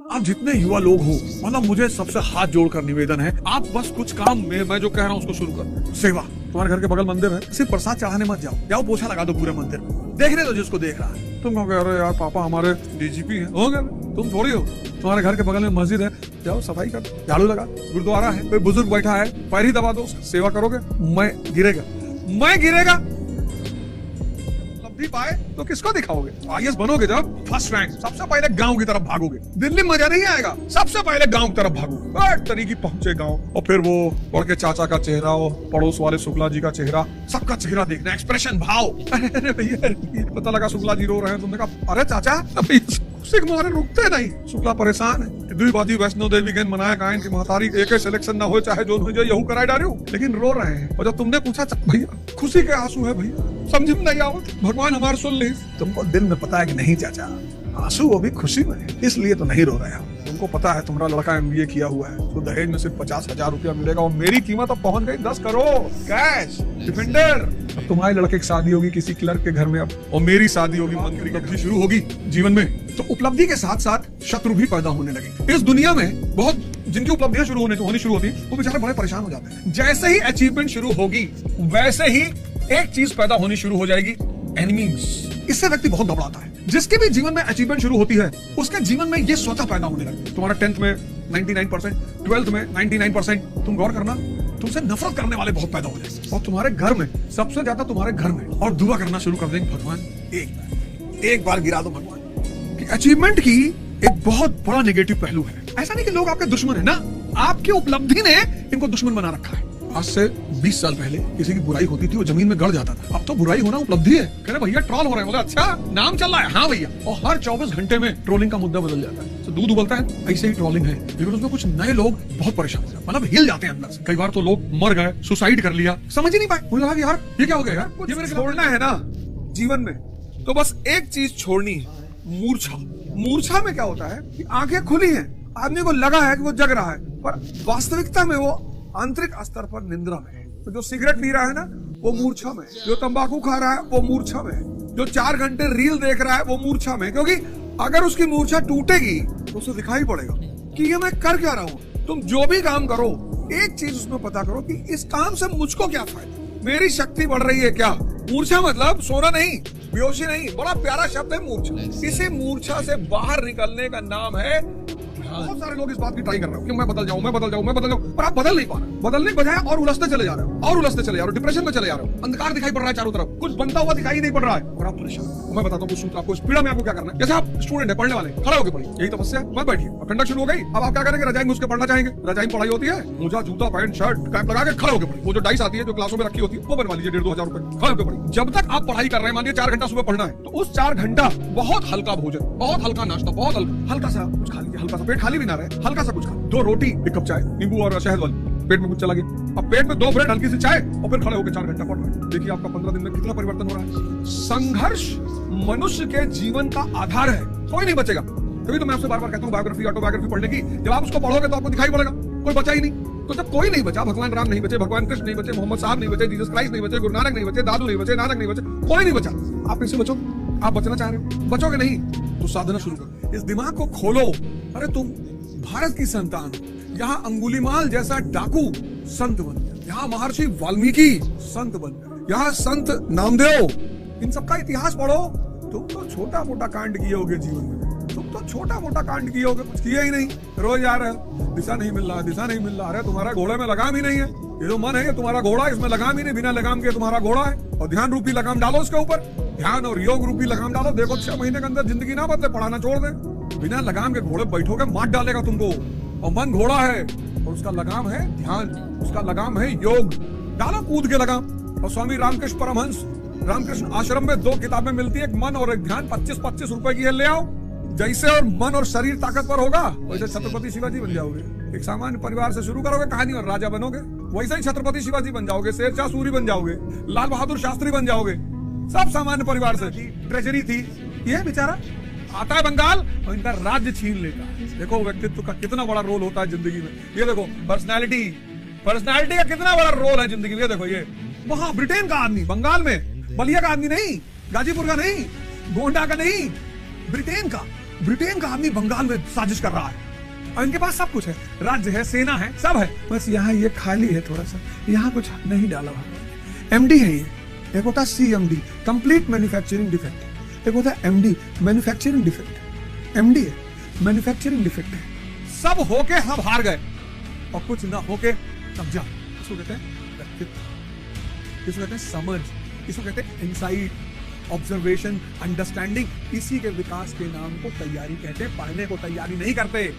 आप जितने युवा लोग हो, मतलब मुझे सबसे हाथ जोड़कर निवेदन है, आप बस कुछ काम में मैं जो कह रहा हूँ उसको शुरू कर। सेवा, तुम्हारे घर के बगल मंदिर है, सिर्फ प्रसाद चढ़ाने मत जाओ, जाओ पोछा लगा दो पूरे मंदिर में, देखने दो जिसको देख रहा है। तुम कहोगे अरे यार पापा हमारे डीजीपी है, हो गए तुम थोड़ी हो। तुम्हारे घर के बगल में मस्जिद है, जाओ सफाई कर, झाड़ू लगा। गुरुद्वारा है, कोई बुजुर्ग बैठा है, पैर ही दबा दो, सेवा करोगे, मैं गिरेगा पाए तो किसको दिखाओगे? आईएएस बनोगे जब फर्स्ट रैंक, सबसे पहले गांव की तरफ भागोगे। दिल्ली में मजा नहीं आएगा, सबसे पहले गांव की तरफ भागोगे। तरीके पहुंचे गांव और फिर वो बड़के चाचा का चेहरा और पड़ोस वाले शुक्ला जी का चेहरा, सबका चेहरा देखना, एक्सप्रेशन, भाव। अरे भैया पता लगा शुक्ला जी रो रहे हैं, तुमने कहा अरे चाचा सिख मारे रुकते नहीं। शुक्ला परेशान है, द्विवादी वैष्णो देवी गण मनाया गायन की महतारी, एक सिलेक्शन ना हो चाहे जो हो जाए, यहू कराए डाले हो, लेकिन रो रहे हैं। और जब तुमने पूछा भैया खुशी के आंसू है भैया, समझ में नहीं आवत, भगवान हमारे सुन ली। तुमको दिल में पता है कि नहीं चाचा, आंसू वो भी खुशी में है, इसलिए तो नहीं रो रहे हो। तुमको पता है तुम्हारा लड़का एमबीए किया हुआ है, तो दहेज में सिर्फ 50,000 रुपया मिलेगा और मेरी कीमत अब पहुंच गई 10 करोड़ कैश डिफेंडर। अब तुम्हारे लड़के की शादी होगी किसी क्लर्क के घर में, अब और मेरी शादी होगी मंत्री के घर। शुरू होगी जीवन में तो उपलब्धि के साथ साथ शत्रु भी पैदा होने लगे। इस दुनिया में बहुत जिनकी उपलब्धियां होनी शुरू होती वो बेचारे बड़े परेशान हो जाते हैं। जैसे ही अचीवमेंट शुरू होगी वैसे ही एक चीज पैदा होनी शुरू हो जाएगी, एनिमीज। इससे व्यक्ति बहुत घबराता है। जिसके भी जीवन में अचीवमेंट शुरू होती है उसके जीवन में ये स्वतः पैदा होने लगता। तुम्हारा 10th में 99%, 12th में 99%, तुम गौर करना, तुमसे नफरत करने वाले बहुत पैदा हो जाएंगे। और तुम्हारे घर में सबसे ज्यादा तुम्हारे घर में, और दुआ करना शुरू कर देंगे, भगवान एक बार गिरा दो भगवान। कि अचीवमेंट की एक बहुत बड़ा नेगेटिव पहलू है। ऐसा नहीं कि लोग आपके दुश्मन है ना, आपकी उपलब्धि ने इनको दुश्मन बना रखा है। आज से 20 साल पहले किसी की बुराई होती थी वो जमीन में गड़ जाता था, अब तो बुराई होना उपलब्धि है। कह रहे भैया ट्रोल हो रहे हैं, बोले अच्छा नाम चल रहा है, हाँ भैया। और हर 24 घंटे में ट्रोलिंग का मुद्दा बदल जाता है। तो दूध उबलता है, ऐसे ही ट्रोलिंग है, लेकिन उसमें कुछ नए लोग बहुत परेशान हो जाते, मतलब हिल जाते हैं अंदर से। कई बार तो लोग मर गए, सुसाइड कर लिया, समझ ही नहीं पाए। मुझे लगा कि यार ये क्या हो गया यार, ये मेरे छोड़ना है ना जीवन में, तो बस एक चीज छोड़नी है, मूर्छा। मूर्छा में क्या होता है कि आंखें खुली हैं, आदमी को लगा है कि वो जग रहा है, पर वास्तविकता में वो आंतरिक स्तर पर निंद्रा में है। तो जो सिगरेट पी रहा है ना वो मूर्छा में, जो तंबाकू खा रहा है वो मूर्छा में, जो 4 घंटे रील देख रहा है वो मूर्छा में। क्योंकि अगर उसकी मूर्छा टूटेगी तो उसे दिखाई पड़ेगा कि ये मैं कर क्या रहा हूँ। तुम जो भी काम करो एक चीज उसमें पता करो कि इस काम से मुझको क्या फायदा, मेरी शक्ति बढ़ रही है क्या। मूर्छा मतलब सोना नहीं, बेहोशी नहीं, बड़ा प्यारा शब्द है मूर्छा। इसी मूर्छा से बाहर निकलने का नाम है। बहुत सारे लोग इस बात की ट्राई कर रहे हो कि मैं बदल जाऊं, पर आप बदल नहीं पा रहे। बदलने बजाय और उलझते चले जा रहे हो, डिप्रेशन में चले जा रहे हो, अंधकार दिखाई पड़ रहा है चारों तरफ, कुछ बनता हुआ दिखाई नहीं पड़ रहा है और आप परेशान। मैं बताता हूँ सूत्र आपको, इस पीड़ा में आपको क्या करना है। जैसे आप स्टूडेंट है, पढ़ने वाले, खड़े होकर पढ़िए, यही तपस्या है। मत बैठिए, अब ठंडक शुरू हो गई, अब आप क्या करेंगे, रजाई में उसके पढ़ना चाहेंगे। रजाई में पढ़ाई होती है, मोजा जूता पैंट शर्ट कैप लगा के खड़े होकर पढ़िए। वो जो डाइस आती है जो क्लासों में रखी होती है वो बनवा लीजिए 1,500-2,000 रुपए, खड़े होकर पढ़िए। जब तक आप पढ़ाई कर रहे हैं, मान लीजिए 4 घंटा सुबह पढ़ना है, तो उस 4 घंटा बहुत हल्का भोजन, बहुत हल्का नाश्ता, बहुत हल्का सा कुछ खा लीजिए। हल्का सा पेट खाली भी ना रहे, हल्का सा कुछ खा, 2 रोटी, 1 कप चाय, नींबू और शहद वाली, पेट में कुछ चला गया। अब पेट में 2 ब्रेड, हल्की सी चाय, और फिर खड़े होकर 4 घंटा पढ़ रहे हैं। देखिए आपका 15 दिन में कितना परिवर्तन हो रहा है। संघर्ष मनुष्य के जीवन का आधार है, कोई नहीं बचेगा। तभी तो मैं आपसे बार-बार कहता हूँ बायोग्राफी, ऑटोबायोग्राफी पढ़ने की। जब आप उसको पढ़ोगे तो आपको दिखाई पड़ेगा कोई बचा ही नहीं। तो जब कोई नहीं बचा, भगवान राम नहीं बचे, भगवान कृष्ण नहीं बचे, मोहम्मद साहब नहीं बचे, जीसस क्राइस्ट नहीं बचे, गुरु नानक नहीं बचे, दादू नहीं बचे, नानक नहीं बचे, कोई नहीं बचा, आप इससे बचो। आप बचना चाह रहे हो, बचोगे नहीं तो साधना शुरू करो, इस दिमाग को खोलो। अरे तुम भारत की संतान, यहाँ अंगुलीमाल जैसा डाकू संत बन गया, यहाँ महर्षि वाल्मीकि संत बन गया, यहाँ संत नामदेव, इन सबका इतिहास पढ़ो। तुम तो छोटा मोटा कांड किए होगे जीवन में, तुम तो छोटा मोटा कांड किए होगे, कुछ किए ही नहीं, रोज आ रहे हो, दिशा नहीं मिल रहा, दिशा नहीं मिल रहा। अरे तुम्हारा घोड़े में लगाम ही नहीं है, ये जो मन है ये तुम्हारा घोड़ा, इसमें लगाम ही नहीं, बिना लगाम के तुम्हारा घोड़ा है। और ध्यान रूपी लगाम डालो उसके ऊपर, ध्यान और योग रूपी लगाम डालो। देखो 6 महीने के अंदर जिंदगी ना बदले, पढ़ाना छोड़ दे। बिना लगाम के घोड़े बैठोगे मार डालेगा तुमको। और मन घोड़ा है और उसका लगाम है ध्यान, उसका लगाम है योग, डालो कूद के लगाम। और स्वामी रामकृष्ण परमहंस रामकृष्ण आश्रम में 2 किताबें मिलती है, एक मन और एक ध्यान, 25-25 रुपए की है, ले आओ। जैसे और मन और शरीर ताकतवर होगा वैसे छत्रपति शिवाजी बन जाओगे। एक सामान्य परिवार से शुरू करोगे कहानी और राजा बनोगे, वैसे ही छत्रपति शिवाजी बन जाओगे, शेरशाह सूरी बन जाओगे, लाल बहादुर शास्त्री बन जाओगे। सब सामान्य परिवार से, ट्रेजरी थी, ये बेचारा आता है बंगाल और इनका राज्य छीन लेता है। देखो व्यक्तित्व का कितना बड़ा रोल होता है जिंदगी में। ये देखो पर्सनालिटी का कितना बड़ा रोल है जिंदगी में। ये देखो, ये वहां ब्रिटेन का आदमी, बंगाल में बलिया का आदमी नहीं, गाजीपुर का नहीं, गोंडा का नहीं, ब्रिटेन का, ब्रिटेन का आदमी बंगाल में साजिश कर रहा है और इनके पास सब कुछ है, राज्य है, सेना है, सब है, बस यहाँ ये खाली है थोड़ा सा, यहाँ कुछ नहीं डाला हुआ। एमडी है ये, एक होता है सीएमडी कंप्लीट मैन्युफैक्चरिंग डिफेक्ट, एक होता है एमडी मैन्युफैक्चरिंग डिफेक्ट। एमडी है मैन्युफैक्चरिंग डिफेक्ट है। सब होके हम हार गए और कुछ ना होके समझा। इसको कहते हैं व्यक्तित्व, इसको कहते हैं समझ, इसको कहते हैं इनसाइट, ऑब्जर्वेशन, अंडरस्टैंडिंग। इसी के विकास के नाम को तैयारी कहते हैं, पढ़ने को तैयारी नहीं करते।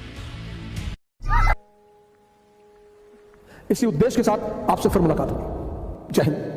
इसी उद्देश्य के साथ आपसे फिर मुलाकात होगी। जय हिंद।